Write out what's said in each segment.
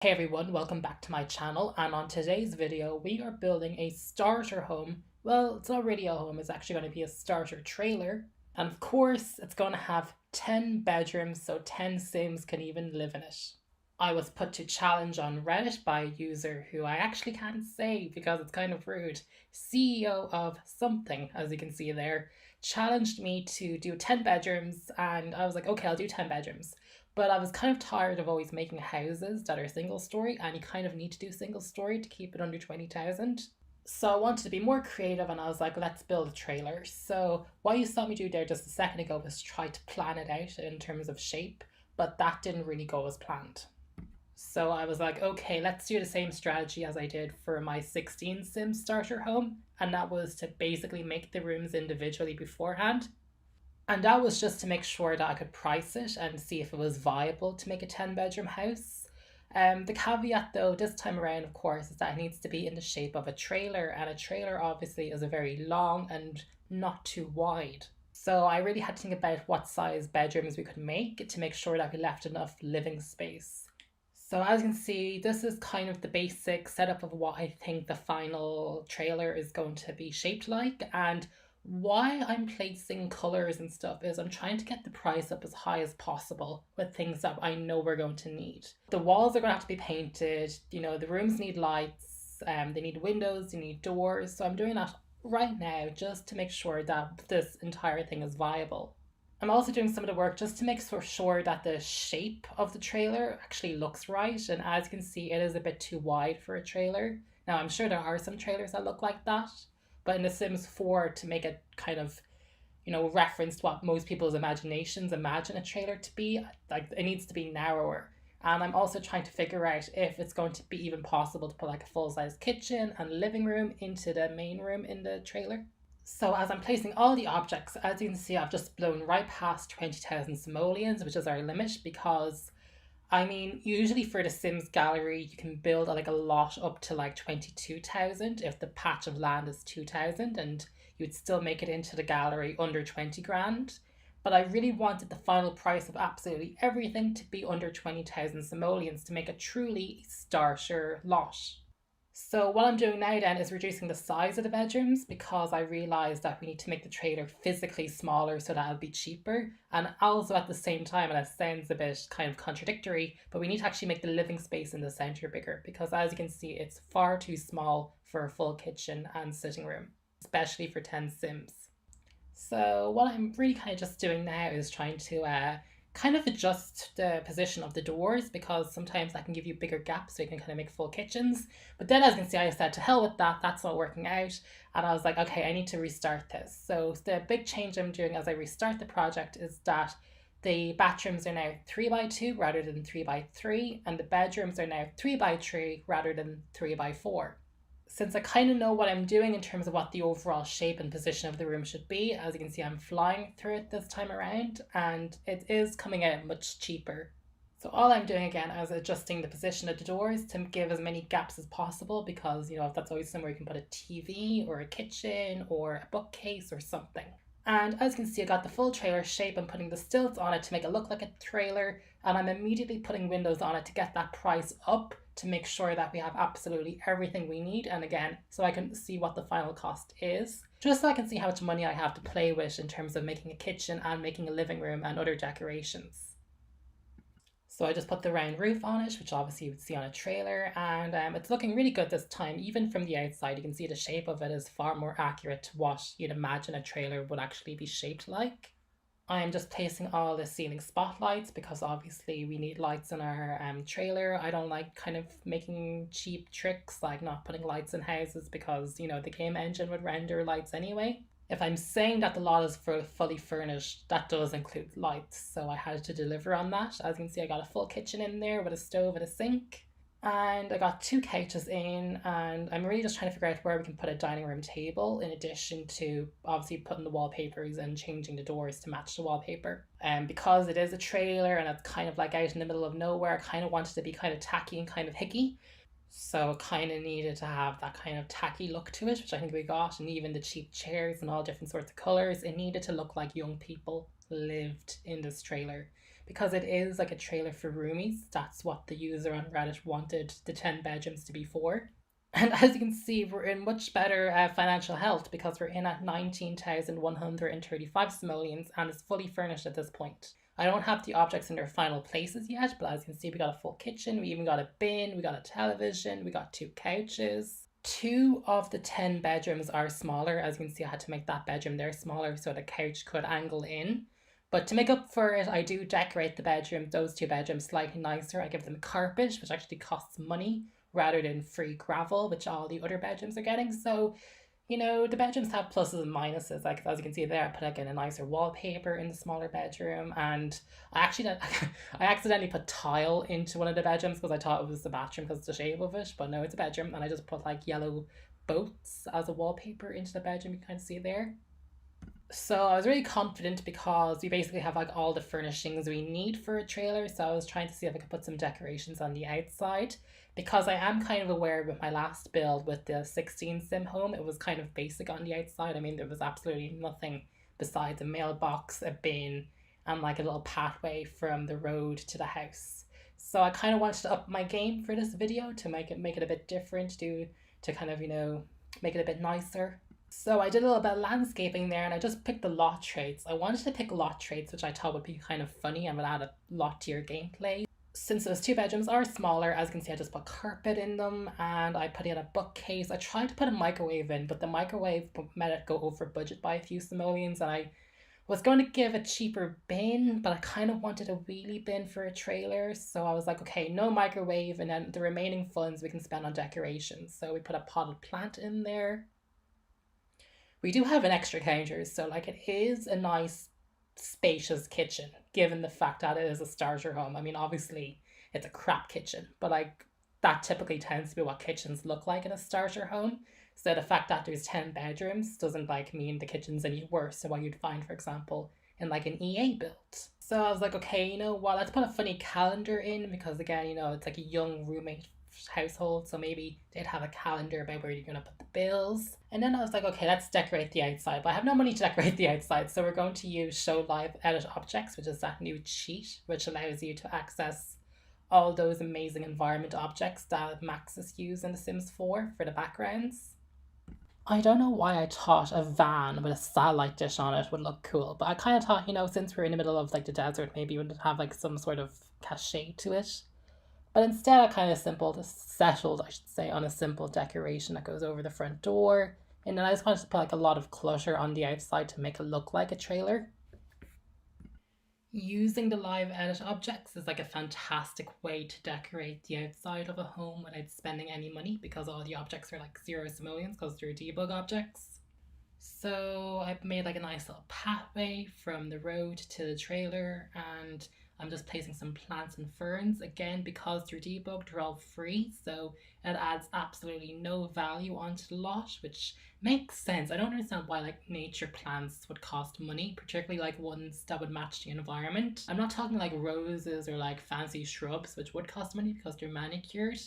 Hey everyone, welcome back to my channel, and on today's video we are building a starter home. Well, it's not really a home, it's actually going to be a starter trailer. And of course, it's going to have 10 bedrooms so 10 Sims can even live in it. I was put to challenge on Reddit by a user who I actually can't say because it's kind of rude. CEO of something, as you can see there, challenged me to do 10 bedrooms, and I was like, okay, I'll do 10 bedrooms. But I was kind of tired of always making houses that are single story, and you kind of need to do single story to keep it under 20,000. So I wanted to be more creative, and I was like, let's build a trailer. So what you saw me do there just a second ago was try to plan it out in terms of shape, but that didn't really go as planned. So I was like, okay, let's do the same strategy as I did for my 16 Sim starter home. And that was to basically make the rooms individually beforehand. And that was just to make sure that I could price it and see if it was viable to make a 10-bedroom house. The caveat, though, this time around, of course, is that it needs to be in the shape of a trailer. And a trailer obviously is a very long and not too wide. So I really had to think about what size bedrooms we could make sure that we left enough living space. So as you can see, this is kind of the basic setup of what I think the final trailer is going to be shaped like. And why I'm placing colors and stuff is I'm trying to get the price up as high as possible with things that I know we're going to need. The walls are going to have to be painted, the rooms need lights, they need windows, they need doors. So I'm doing that right now just to make sure that this entire thing is viable. I'm also doing some of the work just to make sure that the shape of the trailer actually looks right. And as you can see, it is a bit too wide for a trailer. Now, I'm sure there are some trailers that look like that, but in The Sims 4, to make it kind of, reference to what most people's imaginations imagine a trailer to be, like it needs to be narrower. And I'm also trying to figure out if it's going to be even possible to put like a full-size kitchen and living room into the main room in the trailer. So as I'm placing all the objects, as you can see, I've just blown right past 20,000 simoleons, which is our limit, because usually for the Sims gallery, you can build like a lot up to like 22,000 if the patch of land is 2,000, and you'd still make it into the gallery under 20 grand. But I really wanted the final price of absolutely everything to be under 20,000 simoleons to make a truly starter lot. So what I'm doing now then is reducing the size of the bedrooms because I realised that we need to make the trailer physically smaller so that it'll be cheaper. And also at the same time, and it sounds a bit kind of contradictory, but we need to actually make the living space in the centre bigger because as you can see, it's far too small for a full kitchen and sitting room, especially for 10 Sims. So what I'm really kind of just doing now is trying to kind of adjust the position of the doors because sometimes that can give you bigger gaps so you can kind of make full kitchens. But then as you can see, I said to hell with that, that's not working out. And I was like, okay, I need to restart this. So the big change I'm doing as I restart the project is that the bathrooms are now 3x2 rather than 3x3, and the bedrooms are now 3x3 rather than 3x4. Since I kind of know what I'm doing in terms of what the overall shape and position of the room should be, as you can see, I'm flying through it this time around and it is coming out much cheaper. So all I'm doing again is adjusting the position of the doors to give as many gaps as possible because, if that's always somewhere you can put a TV or a kitchen or a bookcase or something. And as you can see, I got the full trailer shape. I'm putting the stilts on it to make it look like a trailer, and I'm immediately putting windows on it to get that price up to make sure that we have absolutely everything we need. And again, so I can see what the final cost is, just so I can see how much money I have to play with in terms of making a kitchen and making a living room and other decorations. So I just put the round roof on it, which obviously you would see on a trailer, and it's looking really good this time. Even from the outside, you can see the shape of it is far more accurate to what you'd imagine a trailer would actually be shaped like. I'm just placing all the ceiling spotlights because obviously we need lights in our trailer. I don't like kind of making cheap tricks like not putting lights in houses because, the game engine would render lights anyway. If I'm saying that the lot is fully furnished, that does include lights, so I had to deliver on that. As you can see, I got a full kitchen in there with a stove and a sink. And I got 2 couches in, and I'm really just trying to figure out where we can put a dining room table in addition to obviously putting the wallpapers and changing the doors to match the wallpaper. And because it is a trailer and it's kind of like out in the middle of nowhere, I kind of wanted to be kind of tacky and kind of hicky. So kind of needed to have that kind of tacky look to it, which I think we got. And even the cheap chairs and all different sorts of colours, it needed to look like young people lived in this trailer. because it is like a trailer for roomies. That's what the user on Reddit wanted the 10 bedrooms to be for. And as you can see, we're in much better financial health because we're in at 19,135 simoleons and it's fully furnished at this point. I don't have the objects in their final places yet, but as you can see, we got a full kitchen, we even got a bin, we got a television, we got 2 couches. 2 of the 10 bedrooms are smaller. As you can see, I had to make that bedroom there smaller so the couch could angle in. But to make up for it, I do decorate the bedroom, those 2 bedrooms, slightly nicer. I give them carpet, which actually costs money, rather than free gravel, which all the other bedrooms are getting. So, you know, the bedrooms have pluses and minuses. Like, as you can see there, I put like in a nicer wallpaper in the smaller bedroom, and I accidentally put tile into one of the bedrooms because I thought it was the bathroom because of the shape of it, but no, it's a bedroom, and I just put like yellow boats as a wallpaper into the bedroom. You can kind of see there. So I was really confident because we basically have like all the furnishings we need for a trailer. So I was trying to see if I could put some decorations on the outside because I am kind of aware with my last build with the 16 sim home, it was kind of basic on the outside. I mean, there was absolutely nothing besides a mailbox, a bin, and like a little pathway from the road to the house. So I kind of wanted to up my game for this video to make it a bit different, to kind of, you know, make it a bit nicer. So I did a little bit of landscaping there and I just picked the lot traits. I wanted to pick lot traits, which I thought would be kind of funny and would add a lot to your gameplay. Since those 2 bedrooms are smaller, as you can see, I just put carpet in them and I put in a bookcase. I tried to put a microwave in, but the microwave made it go over budget by a few simoleons, and I was going to give a cheaper bin, but I kind of wanted a wheelie bin for a trailer. So I was like, okay, no microwave, and then the remaining funds we can spend on decorations. So we put a potted plant in there. We do have an extra counter, so like it is a nice spacious kitchen given the fact that it is a starter home. I mean, obviously it's a crap kitchen, but like that typically tends to be what kitchens look like in a starter home. So the fact that there's 10 bedrooms doesn't like mean the kitchen's any worse than what you'd find, for example, in like an EA build. So I was like, okay, you know what, let's put a funny calendar in because again, you know, it's like a young roommate household, so maybe they'd have a calendar about where you're going to put the bills. And then I was like, okay, let's decorate the outside, but I have no money to decorate the outside, so we're going to use show live edit objects, which is that new cheat which allows you to access all those amazing environment objects that Maxis use in The Sims 4 for the backgrounds. I don't know why I thought a van with a satellite dish on it would look cool, but I kind of thought, you know, since we're in the middle of like the desert, maybe it would have like some sort of cachet to it. But instead, I kind of settled, I should say, on a simple decoration that goes over the front door. And then I just wanted to put like a lot of clutter on the outside to make it look like a trailer. Using the live edit objects is like a fantastic way to decorate the outside of a home without spending any money because all the objects are like 0 simoleons because they're debug objects. So I've made like a nice little pathway from the road to the trailer, and I'm just placing some plants and ferns. Again, because they're debugged, they're all free, so it adds absolutely no value onto the lot, which makes sense. I don't understand why like nature plants would cost money, particularly like ones that would match the environment. I'm not talking like roses or like fancy shrubs, which would cost money because they're manicured.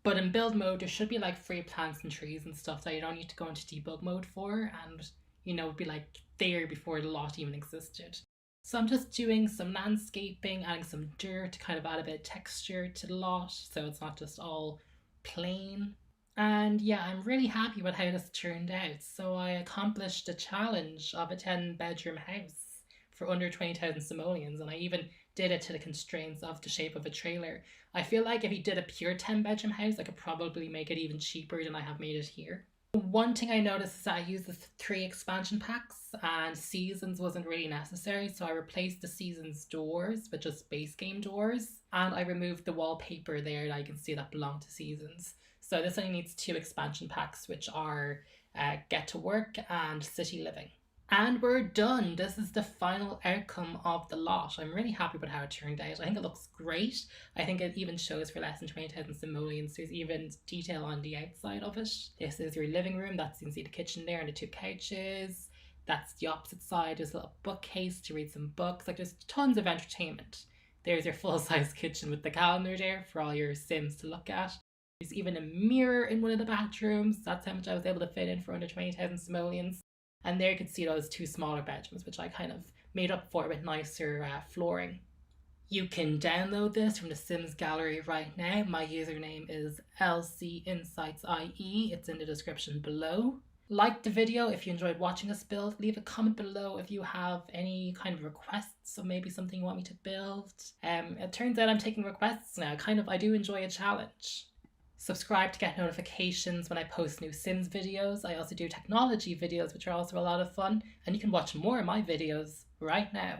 But in build mode, there should be like free plants and trees and stuff that you don't need to go into debug mode for, and you know, be like there before the lot even existed. So I'm just doing some landscaping, adding some dirt to kind of add a bit of texture to the lot, so it's not just all plain. And yeah, I'm really happy with how this turned out. So I accomplished the challenge of a 10-bedroom house for under 20,000 simoleons, and I even did it to the constraints of the shape of a trailer. I feel like if you did a pure 10-bedroom house, I could probably make it even cheaper than I have made it here. One thing I noticed is that I used the 3 expansion packs and seasons wasn't really necessary, so I replaced the seasons doors with just base game doors, and I removed the wallpaper there that you can see that belonged to seasons. So this only needs 2 expansion packs, which are Get to Work and City Living. And we're done. This is the final outcome of the lot. I'm really happy with how it turned out. I think it looks great. I think it even shows for less than 20,000 simoleons. There's even detail on the outside of it. This is your living room. That's, you can see the kitchen there and the 2 couches. That's the opposite side. There's a little bookcase to read some books. Like, there's tons of entertainment. There's your full-size kitchen with the calendar there for all your Sims to look at. There's even a mirror in one of the bathrooms. That's how much I was able to fit in for under 20,000 simoleons. And there you can see those 2 smaller bedrooms, which I kind of made up for with nicer flooring. You can download this from the Sims gallery right now. My username is LCInsightsIE. It's in the description below. Like the video if you enjoyed watching us build. Leave a comment below if you have any kind of requests, or maybe something you want me to build. It turns out I'm taking requests now. I do enjoy a challenge. Subscribe to get notifications when I post new Sims videos. I also do technology videos, which are also a lot of fun, and you can watch more of my videos right now.